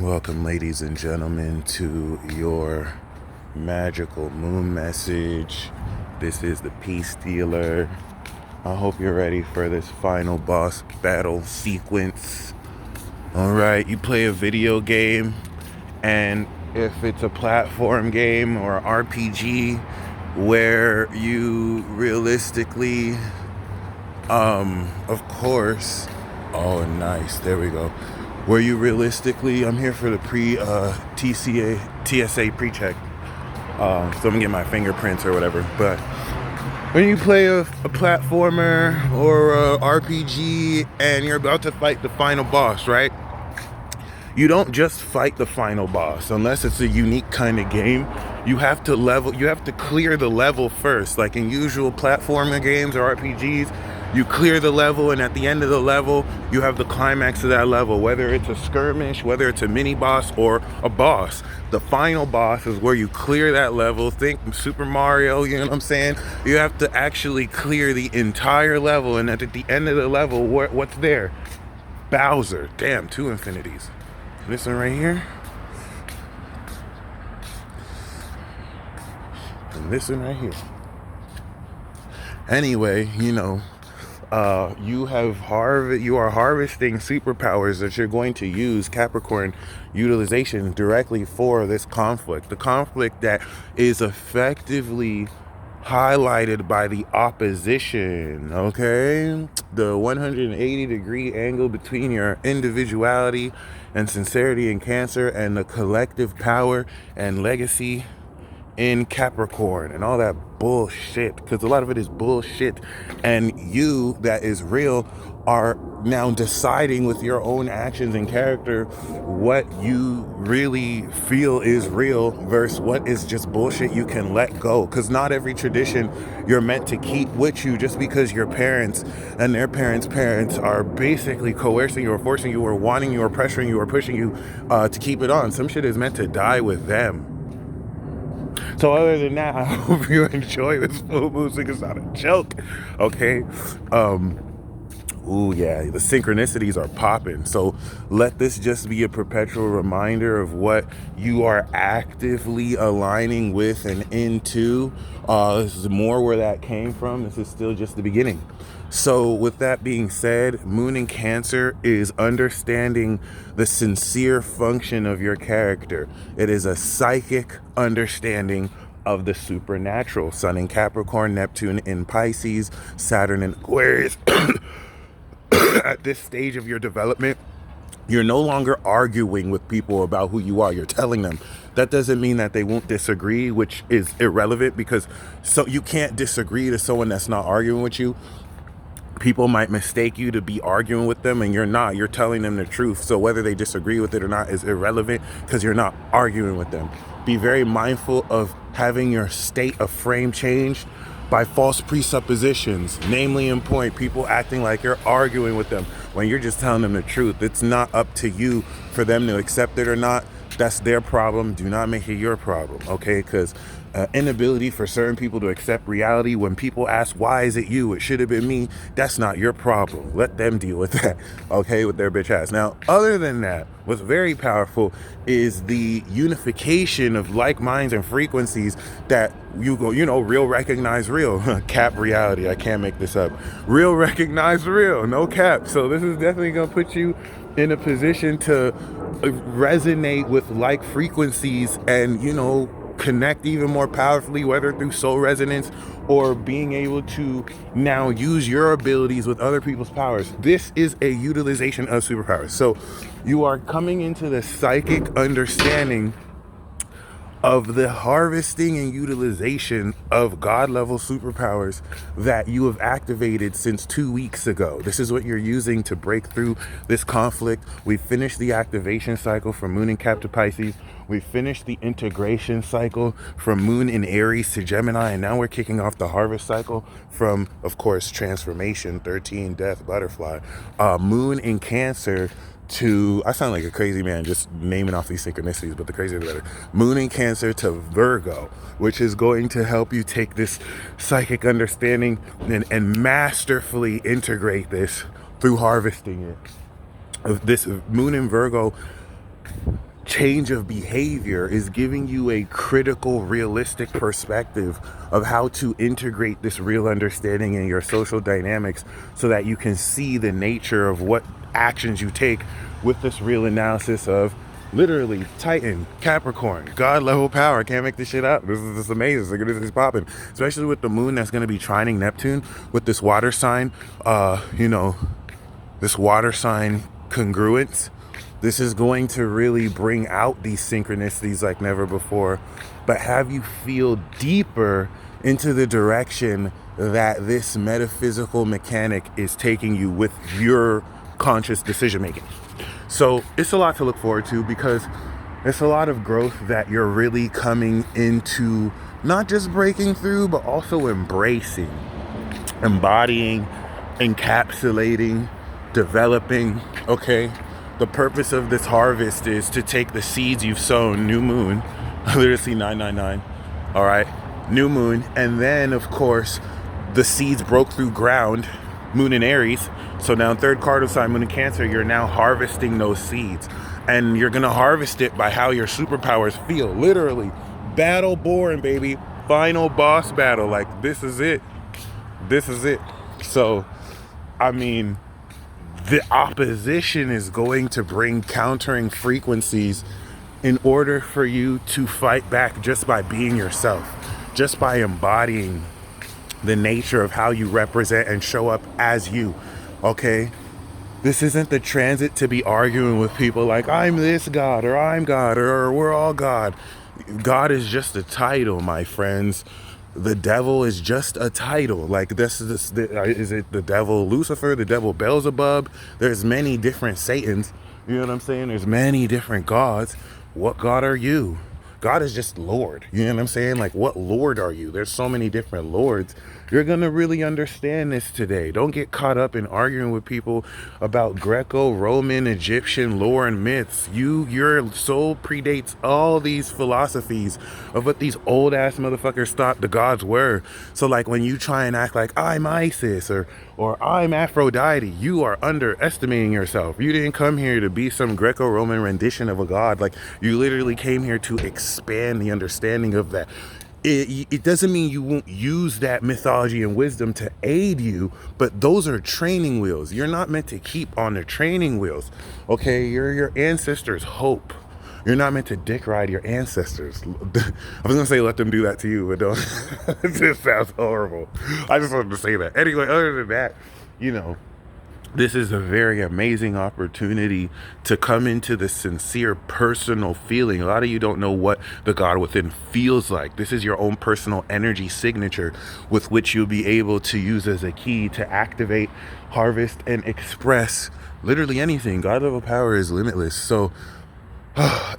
Welcome, ladies and gentlemen, to your magical moon message. This is the Peace Dealer. I hope you're ready for this final boss battle sequence. Alright, you play a video game, and if it's a platform game or RPG where you realistically, of course, oh nice, there we go. Where you realistically, I'm here for the TSA pre-check. So I'm gonna get my fingerprints or whatever. But when you play a platformer or a RPG and you're about to fight the final boss, right? You don't just fight the final boss unless it's a unique kind of game. You have to clear the level first. Like in usual platforming games or RPGs, you clear the level, and at the end of the level, you have the climax of that level, whether it's a skirmish, whether it's a mini boss or a boss. The final boss is where you clear that level. Think Super Mario, you know what I'm saying? You have to actually clear the entire level, and at the end of the level, what's there? Bowser. Damn, 2 infinities. This one right here. And this one right here. Anyway, you are harvesting superpowers that you're going to use Capricorn utilization directly for this conflict. The conflict that is effectively highlighted by the opposition, okay? The 180-degree angle between your individuality and sincerity in Cancer and the collective power and legacy in Capricorn and all that bullshit, because a lot of it is bullshit, and you, that is real, are now deciding with your own actions and character what you really feel is real versus what is just bullshit you can let go. Because not every tradition you're meant to keep with you just because your parents and their parents are basically coercing you or forcing you or wanting you or pressuring you or pushing you to keep it on. Some shit is meant to die with them. So other than that, I hope you enjoy this full music. It's not a joke, okay? Ooh, yeah, the synchronicities are popping. So let this just be a perpetual reminder of what you are actively aligning with and into. This is more where that came from. This is still just the beginning. So with that being said, Moon in Cancer is understanding the sincere function of your character. It is a psychic understanding of the supernatural. Sun in Capricorn, Neptune in Pisces, Saturn in Aquarius. At this stage of your development, you're no longer arguing with people about who you are. You're telling them. That doesn't mean that they won't disagree, which is irrelevant, because so you can't disagree to someone that's not arguing with you. People might mistake you to be arguing with them, and you're not. You're telling them the truth. So whether they disagree with it or not is irrelevant, because you're not arguing with them. Be very mindful of having your state of frame changed by false presuppositions, namely in point, people acting like you're arguing with them when you're just telling them the truth. It's not up to you for them to accept it or not. That's their problem. Do not make it your problem, okay? Because inability for certain people to accept reality, when people ask, why is it you? It should have been me. That's not your problem. Let them deal with that, okay, with their bitch ass. Now, other than that, what's very powerful is the unification of like minds and frequencies that you go, real recognize real. Cap reality. I can't make this up. Real recognize real. No cap. So this is definitely going to put you in a position to resonate with like frequencies and, connect even more powerfully, whether through soul resonance or being able to now use your abilities with other people's powers. This is a utilization of superpowers. So you are coming into the psychic understanding of the harvesting and utilization of God level superpowers that you have activated since 2 weeks ago. This is what you're using to break through this conflict. We finished the activation cycle from Moon in Cap to Pisces. We finished the integration cycle from Moon in Aries to Gemini, and now we're kicking off the harvest cycle from, of course, transformation, 13, death, butterfly, Moon in Cancer to, I sound like a crazy man just naming off these synchronicities, but the crazier the better. Moon in Cancer to Virgo, which is going to help you take this psychic understanding and masterfully integrate this through harvesting it. This Moon in Virgo change of behavior is giving you a critical, realistic perspective of how to integrate this real understanding in your social dynamics so that you can see the nature of what actions you take with this real analysis of literally Titan, Capricorn, God level power. Can't make this shit up. This is just amazing. Look at this, is popping. Especially with the moon that's going to be trining Neptune with this water sign, this water sign congruence. This is going to really bring out these synchronicities like never before, but have you feel deeper into the direction that this metaphysical mechanic is taking you with your conscious decision making. So it's a lot to look forward to, because it's a lot of growth that you're really coming into, not just breaking through, but also embracing, embodying, encapsulating, developing. Okay, the purpose of this harvest is to take the seeds you've sown, new moon, literacy 999, all right, new moon, and then of course the seeds broke through ground, moon in Aries. So now third cardinal sign, moon in Cancer, you're now harvesting those seeds, and you're gonna harvest it by how your superpowers feel. Literally, battle born, baby. Final boss battle. Like, this is it. This is it. So, I mean, the opposition is going to bring countering frequencies in order for you to fight back just by being yourself, just by embodying the nature of how you represent and show up as you. Okay, this isn't the transit to be arguing with people like, I'm this God, or I'm God, or we're all God. God is just a title, my friends. The devil is just a title. Like, is it the devil Lucifer, the devil Beelzebub? There's many different Satans. You know what I'm saying? There's many different gods. What God are you? God is just Lord. You know what I'm saying? Like, what Lord are you? There's so many different Lords. You're going to really understand this today. Don't get caught up in arguing with people about Greco-Roman, Egyptian lore and myths. Your soul predates all these philosophies of what these old ass motherfuckers thought the gods were. So like, when you try and act like I'm Isis or I'm Aphrodite, you are underestimating yourself. You didn't come here to be some Greco-Roman rendition of a god. Like, you literally came here to expand the understanding of that. It doesn't mean you won't use that mythology and wisdom to aid you, but those are training wheels. You're not meant to keep on the training wheels. Okay, you're your ancestors' hope. You're not meant to dick ride your ancestors. I was gonna say let them do that to you, but don't. It just sounds horrible. I just wanted to say that. Anyway, other than that, this is a very amazing opportunity to come into the sincere personal feeling. A lot of you don't know what the God within feels like. This is your own personal energy signature with which you'll be able to use as a key to activate, harvest, and express literally anything. God level power is limitless. So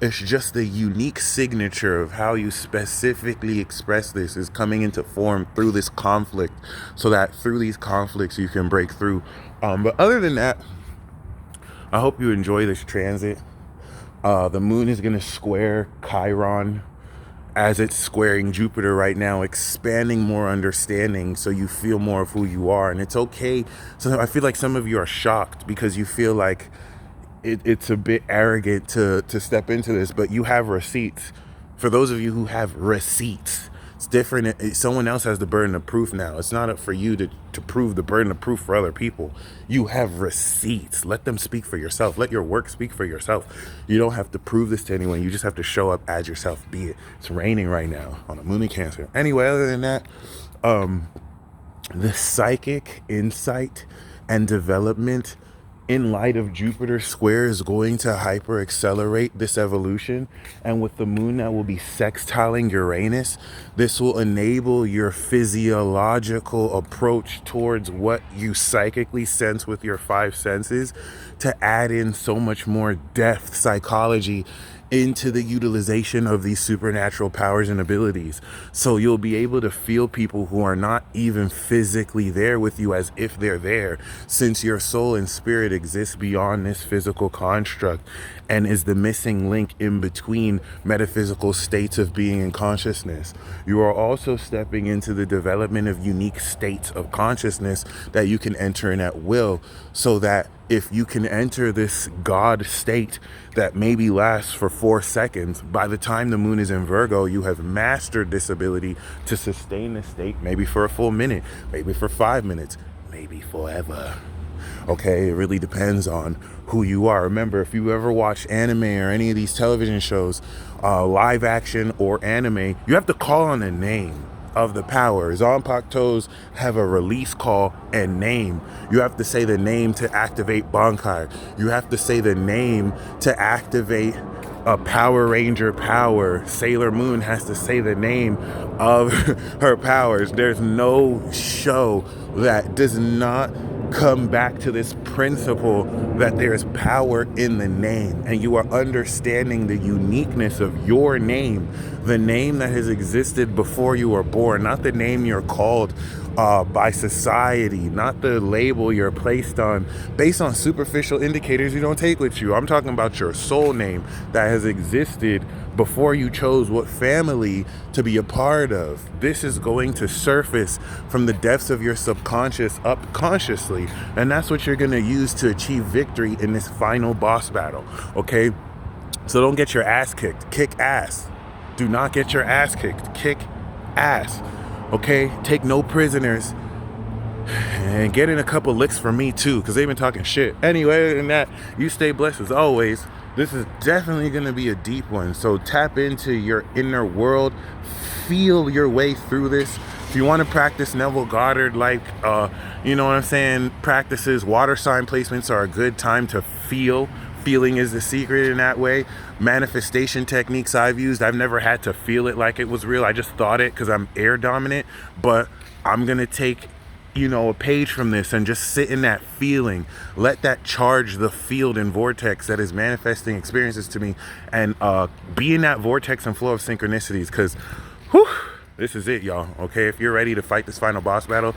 it's just the unique signature of how you specifically express this is coming into form through this conflict, so that through these conflicts you can break through. But other than that, I hope you enjoy this transit. The moon is going to square Chiron as it's squaring Jupiter right now, expanding more understanding so you feel more of who you are. And it's okay. So I feel like some of you are shocked because you feel like it's a bit arrogant to step into this, but you have receipts. For those of you who have receipts, it's different. Someone else has the burden of proof now. It's not up for you to prove the burden of proof for other people. You have receipts. Let them speak for yourself. Let your work speak for yourself. You don't have to prove this to anyone. You just have to show up as yourself. Be it. It's raining right now on a moon in Cancer. Anyway, other than that, the psychic insight and development in light of Jupiter square is going to hyper accelerate this evolution. And with the moon that will be sextiling Uranus, this will enable your physiological approach towards what you psychically sense with your five senses to add in so much more depth psychology into the utilization of these supernatural powers and abilities. So you'll be able to feel people who are not even physically there with you as if they're there, since your soul and spirit exists beyond this physical construct and is the missing link in between metaphysical states of being and consciousness. You are also stepping into the development of unique states of consciousness that you can enter in at will, so that if you can enter this God state that maybe lasts for 4 seconds, by the time the moon is in Virgo, you have mastered this ability to sustain this state, maybe for a full minute, maybe for 5 minutes, maybe forever. Okay, it really depends on who you are. Remember, if you ever watch anime or any of these television shows, live action or anime, you have to call on the name of the power. Zanpakutos have a release call and name. You have to say the name to activate Bankai. You have to say the name to activate a Power Ranger power. Sailor Moon has to say the name of her powers. There's no show that does not come back to this principle that there's power in the name, and you are understanding the uniqueness of your name, the name that has existed before you were born, not the name you're called by society, not the label you're placed on based on superficial indicators you don't take with you. I'm talking about your soul name that has existed before you chose what family to be a part of. This is going to surface from the depths of your subconscious up consciously, and that's what you're going to use to achieve victory in this final boss battle. Okay, so don't get your ass kicked. Kick ass. Do not get your ass kicked. Kick ass. Okay, take no prisoners, and get in a couple licks from me too, because they've been talking shit. Anyway, other than that, you stay blessed as always. This is definitely going to be a deep one, so tap into your inner world, feel your way through this. If you want to practice Neville Goddard, like you know what I'm saying, practices, water sign placements are a good time to feel. Feeling is the secret in that way. Manifestation techniques I've used, I've never had to feel it like it was real. I just thought it because I'm air dominant. But I'm going to take, you know, a page from this and just sit in that feeling. Let that charge the field and vortex that is manifesting experiences to me, and be in that vortex and flow of synchronicities, because this is it, y'all. Okay, if you're ready to fight this final boss battle,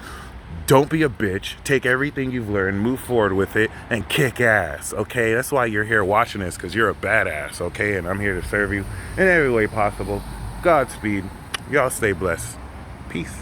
don't be a bitch. Take everything you've learned, move forward with it, and kick ass. Okay, that's why you're here watching this, because you're a badass. Okay, and I'm here to serve you in every way possible. Godspeed. Y'all stay blessed. Peace.